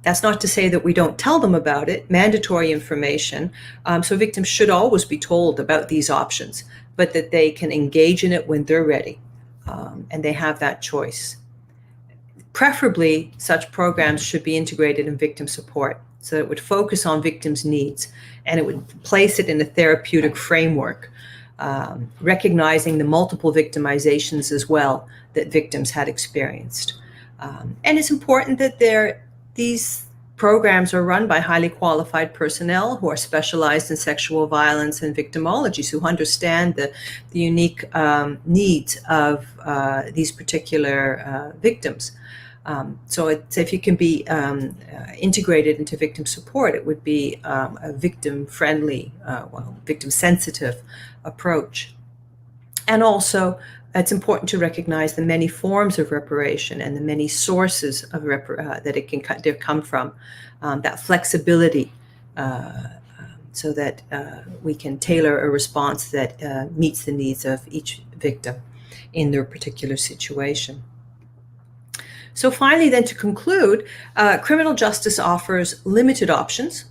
[SPEAKER 3] That's not to say that we don't tell them about it, mandatory information. So victims should always be told about these options, but that they can engage in it when they're ready, and they have that choice. Preferably, such programs should be integrated in victim support, so it would focus on victims' needs, and it would place it in a therapeutic framework, recognizing the multiple victimizations as well that victims had experienced. And it's important that these programs are run by highly qualified personnel who are specialized in sexual violence and victimology, who understand the unique needs of these particular victims. So if you can be integrated into victim support, it would be a victim-friendly, victim-sensitive approach. And also, it's important to recognize the many forms of reparation and the many sources of that it can come from, that flexibility, so that we can tailor a response that meets the needs of each victim. in their particular situation. So finally, then, to conclude, criminal justice offers limited options.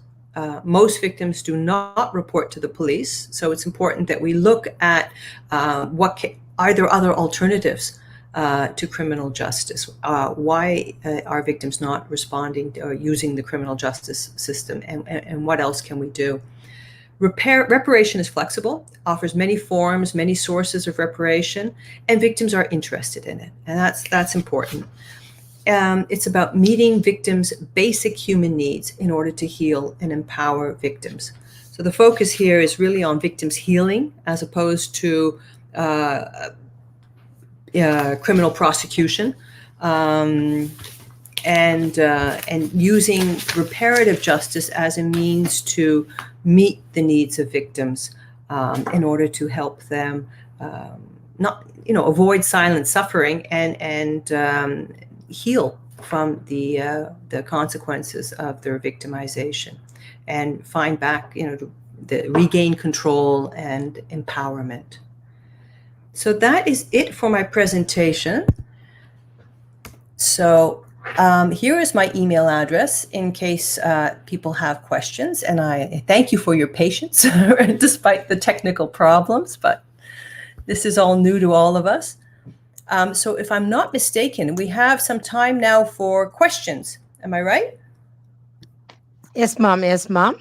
[SPEAKER 3] Most victims do not report to the police, so it's important that we look at are there other alternatives to criminal justice? Why are victims not responding or using the criminal justice system, and what else can we do? Reparation is flexible, offers many forms, many sources of reparation, and victims are interested in it, and that's important. It's about meeting victims' basic human needs in order to heal and empower victims. So the focus here is really on victims' healing as opposed to criminal prosecution, and using reparative justice as a means to meet the needs of victims in order to help them avoid silent suffering and heal from the consequences of their victimization and find back, the regain control and empowerment. So that is it for my presentation. So here is my email address in case people have questions, and I thank you for your patience despite the technical problems, but this is all new to all of us. So if I'm not mistaken, we have some time now for questions. Am I right?
[SPEAKER 1] Yes, ma'am. Yes, ma'am.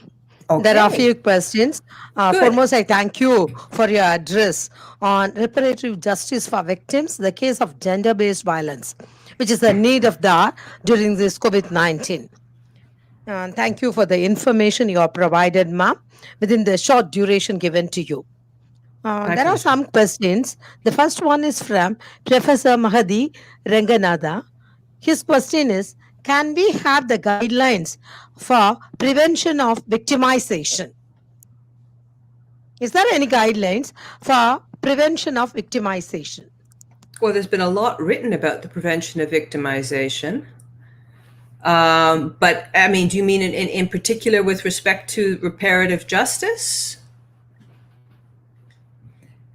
[SPEAKER 3] Okay.
[SPEAKER 1] There are a few questions. Foremost, I thank you for your address on reparative justice for victims, the case of gender-based violence, which is the need of the hour during this COVID-19. Thank you for the information you have provided, ma'am, within the short duration given to you. There are some questions. The first one is from Professor Mahadi Ranganatha. His question is, can we have the guidelines for prevention of victimization? Is there any guidelines for prevention of victimization?
[SPEAKER 3] Well, there's been a lot written about the prevention of victimization. But I mean, do you mean in particular with respect to reparative justice?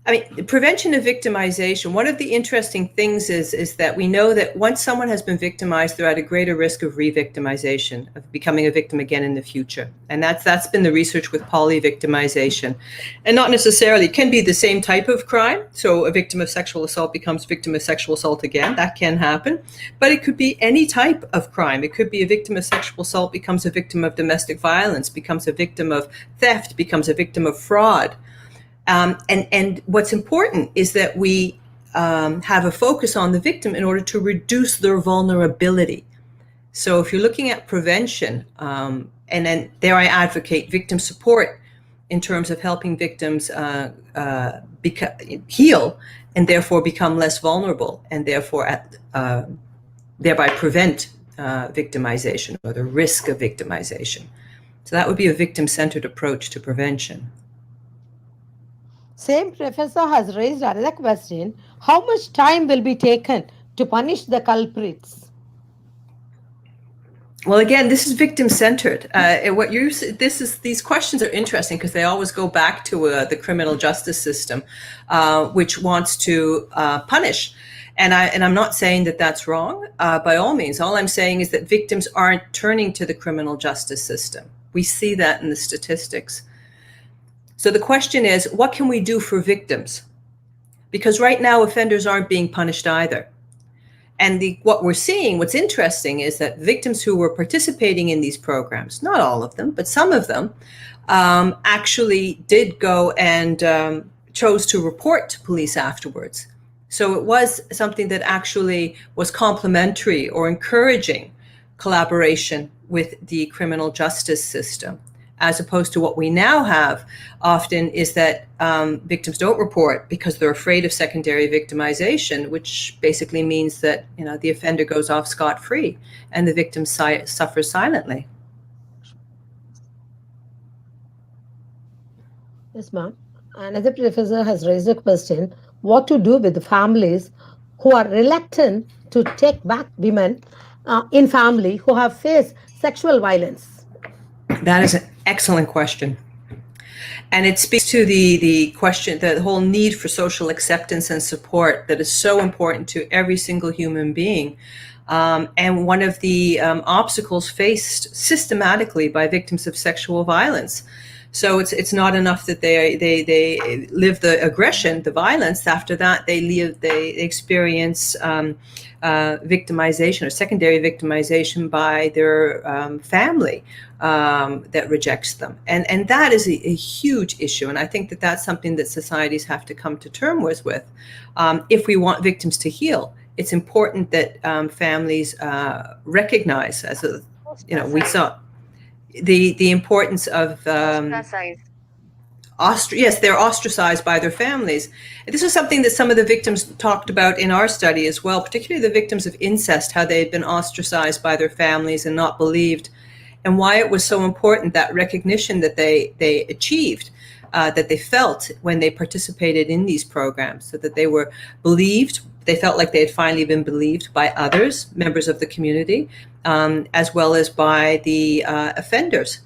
[SPEAKER 3] I mean, the prevention of victimization, one of the interesting things is that we know that once someone has been victimized, they're at a greater risk of re-victimization, of becoming a victim again in the future. And that's been the research with poly-victimization. And not necessarily, it can be the same type of crime. So a victim of sexual assault becomes victim of sexual assault again. That can happen. But it could be any type of crime. It could be a victim of sexual assault becomes a victim of domestic violence, becomes a victim of theft, becomes a victim of fraud. And what's important is that we have a focus on the victim in order to reduce their vulnerability. So if you're looking at prevention, and then there I advocate victim support in terms of helping victims heal and therefore become less vulnerable and therefore thereby prevent victimization or the risk of victimization. So that would be a victim-centered approach to prevention.
[SPEAKER 1] Same professor has raised another question. How much time will be taken to punish the culprits?
[SPEAKER 3] Well, again, this is victim-centered. These questions are interesting because they always go back to the criminal justice system, which wants to punish. And I'm not saying that that's wrong, by all means. All I'm saying is that victims aren't turning to the criminal justice system. We see that in the statistics. So the question is, what can we do for victims? Because right now, offenders aren't being punished either. And what we're seeing, what's interesting, is that victims who were participating in these programs, not all of them, but some of them, actually did go and chose to report to police afterwards. So it was something that actually was complementary or encouraging collaboration with the criminal justice system, as opposed to what we now have often is that victims don't report because they're afraid of secondary victimization, which basically means that the offender goes off scot-free and the victim suffers silently.
[SPEAKER 1] Yes, ma'am. Another professor has raised a question, what to do with the families who are reluctant to take back women in family who have faced sexual violence?
[SPEAKER 3] That is an excellent question. And it speaks to the question, the whole need for social acceptance and support that is so important to every single human being. And one of the obstacles faced systematically by victims of sexual violence. So it's not enough that they live the aggression, the violence. After that, they experience victimization or secondary victimization by their family that rejects them, and that is a huge issue. And I think that that's something that societies have to come to terms with if we want victims to heal. It's important that families recognize, as a, we saw the importance of yes, they're ostracized by their families. And this is something that some of the victims talked about in our study as well, particularly the victims of incest, how they had been ostracized by their families and not believed, and why it was so important, that recognition that they achieved, that they felt when they participated in these programs, so that they were believed. They felt like they had finally been believed by others, members of the community, as well as by the offenders,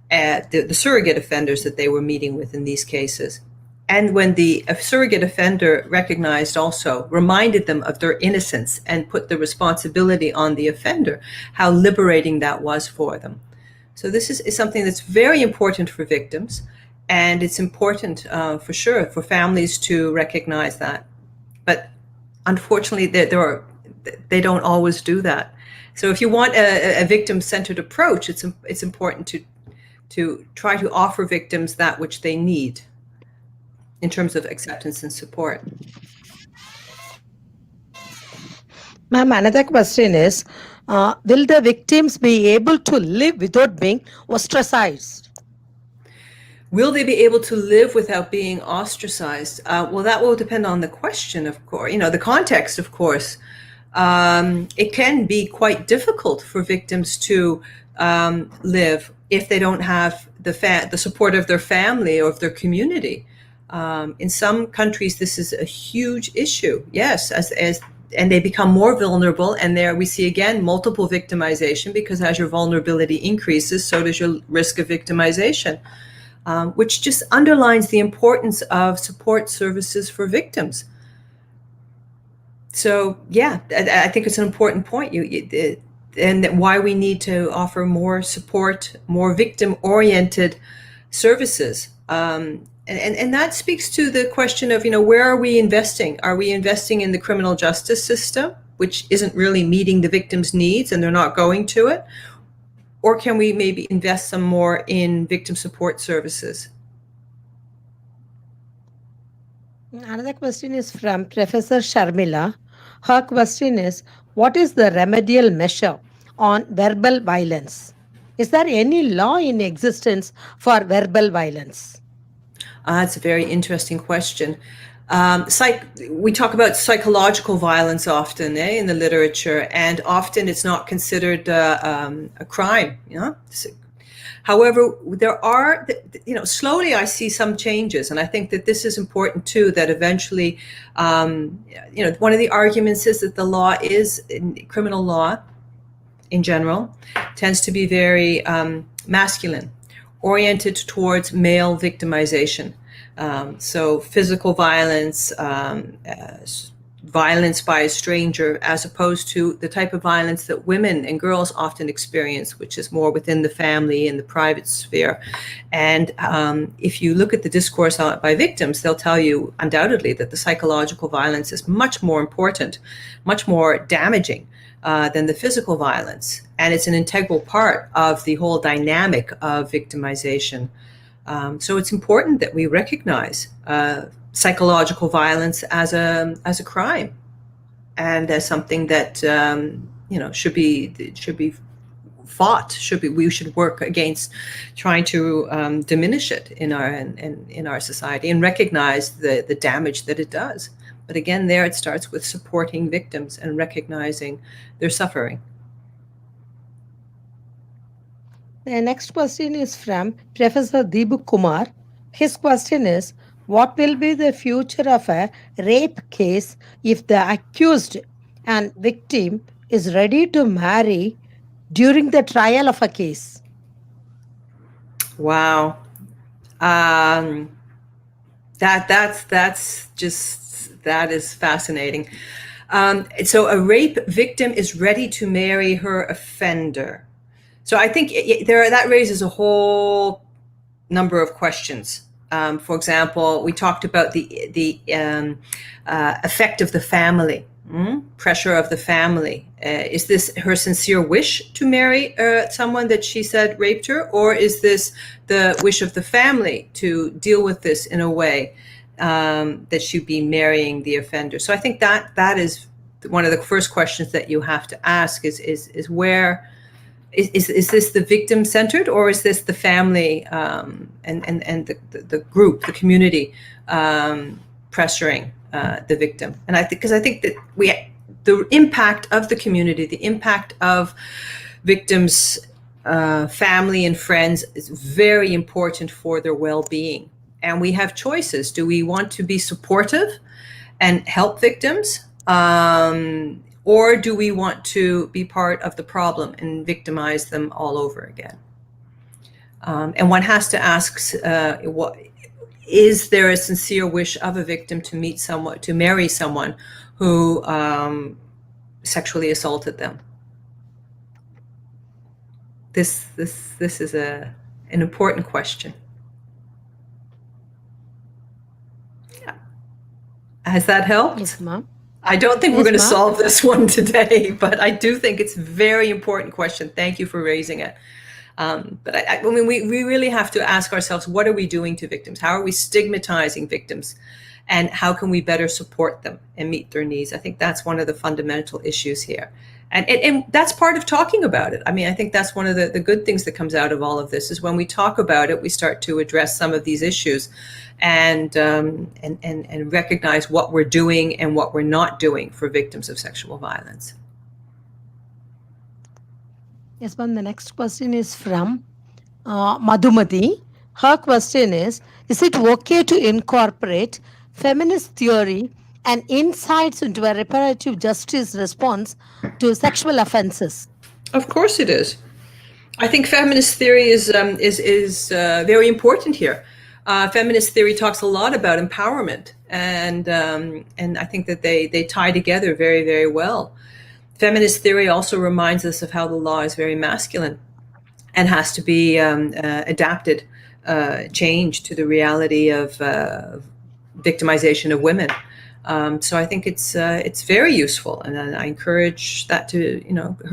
[SPEAKER 3] the surrogate offenders that they were meeting with in these cases. And when the surrogate offender recognized, also reminded them of their innocence and put the responsibility on the offender, how liberating that was for them. So this is something that's very important for victims, and it's important for sure for families to recognize that. But unfortunately, they don't always do that. So if you want a victim-centered approach, it's important to try to offer victims that which they need in terms of acceptance and support.
[SPEAKER 1] Ma'am, another question is, will the victims be able to live without being ostracized?
[SPEAKER 3] Will they be able to live without being ostracized? Well, that will depend on the question, of course, the context, of course. It can be quite difficult for victims to live if they don't have the support of their family or of their community. In some countries, this is a huge issue. Yes, and they become more vulnerable, and there we see again multiple victimization, because as your vulnerability increases, so does your risk of victimization, which just underlines the importance of support services for victims. So yeah, I think it's an important point. And why we need to offer more support, more victim-oriented services. And that speaks to the question of, where are we investing? Are we investing in the criminal justice system, which isn't really meeting the victim's needs and they're not going to it? Or can we maybe invest some more in victim support services?
[SPEAKER 1] Another question is from Professor Sharmila. Her question is, what is the remedial measure on verbal violence? Is there any law in existence for verbal violence?
[SPEAKER 3] That's a very interesting question. We talk about psychological violence often in the literature, and often it's not considered a crime. However, there are, slowly I see some changes, and I think that this is important too, that eventually, one of the arguments is that the law criminal law in general tends to be very masculine, oriented towards male victimization. So physical violence, violence by a stranger, as opposed to the type of violence that women and girls often experience, which is more within the family and the private sphere. And if you look at the discourse by victims, they'll tell you undoubtedly that the psychological violence is much more important, much more damaging than the physical violence. And it's an integral part of the whole dynamic of victimization. So it's important that we recognize psychological violence as a crime, and as something that should be fought. We should work against trying to diminish it in our society, and recognize the damage that it does. But again, there it starts with supporting victims and recognizing their suffering.
[SPEAKER 1] The next question is from Professor Deepu Kumar. His question is, what will be the future of a rape case if the accused and victim is ready to marry during the trial of a case?
[SPEAKER 3] Wow. That is fascinating. So a rape victim is ready to marry her offender. So I think that raises a whole number of questions. For example, we talked about the effect of the family, pressure of the family. Is this her sincere wish to marry someone that she said raped her, or is this the wish of the family to deal with this in a way that she'd be marrying the offender? So I think that is one of the first questions that you have to ask: is where is this the victim centered, or is this the family and the group, the community pressuring the victim? And I think that the impact of the community, the impact of victims' family and friends is very important for their well-being. And we have choices. Do we want to be supportive and help victims? Or do we want to be part of the problem and victimize them all over again? And one has to ask, is there a sincere wish of a victim to marry someone who sexually assaulted them? This is an important question. Yeah. Has that helped?
[SPEAKER 1] Yes, ma'am.
[SPEAKER 3] I don't think we're going to solve this one today, but I do think it's a very important question. Thank you for raising it. But I mean, we really have to ask ourselves, what are we doing to victims? How are we stigmatizing victims? And how can we better support them and meet their needs? I think that's one of the fundamental issues here. And that's part of talking about it. I mean, I think that's one of the good things that comes out of all of this is when we talk about it, we start to address some of these issues and recognize what we're doing and what we're not doing for victims of sexual violence.
[SPEAKER 1] Yes, ma'am. The next question is from Madhumati. Her question is it okay to incorporate feminist theory and insights into a reparative justice response to sexual offenses?
[SPEAKER 3] Of course it is. I think feminist theory is very important here. Feminist theory talks a lot about empowerment, and I think that they tie together very, very well. Feminist theory also reminds us of how the law is very masculine and has to be adapted, changed to the reality of victimization of women. So I think it's very useful, and I encourage her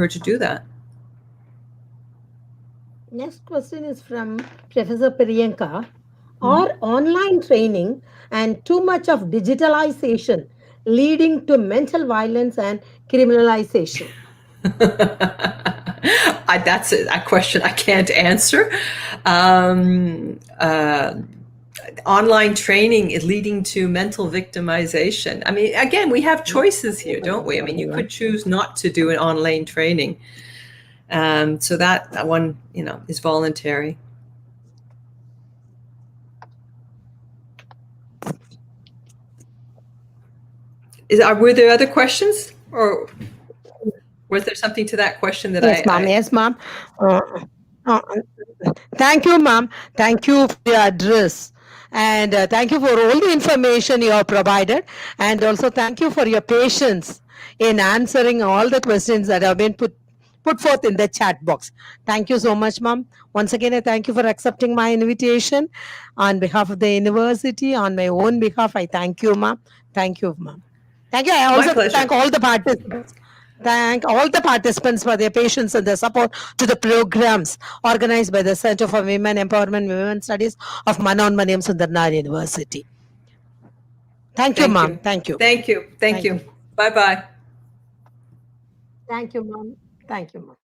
[SPEAKER 3] to do that.
[SPEAKER 1] Next question is from Professor Priyanka. Are online training and too much of digitalization leading to mental violence and criminalization?
[SPEAKER 3] That's a question I can't answer. Online training is leading to mental victimization. I mean, again, we have choices here, don't we? I mean, you could choose not to do an online training. So that one, is voluntary. Were there other questions, or was there something to that question that
[SPEAKER 1] Yes, ma'am. Thank you, ma'am. Thank you for your address. And thank you for all the information you have provided. And also thank you for your patience in answering all the questions that have been put forth in the chat box. Thank you so much, ma'am. Once again, I thank you for accepting my invitation. On behalf of the university, on my own behalf, I thank you, ma'am. Thank you, ma'am. Thank you. I also thank all the participants. Thank all the participants for their patience and their support to the programs organized by the Center for Women Empowerment and Women Studies of Manonmaniam, Sundaranar University. Thank you, ma'am. Thank you.
[SPEAKER 3] Thank you. Bye-bye.
[SPEAKER 1] Thank you, ma'am. Thank you, ma'am.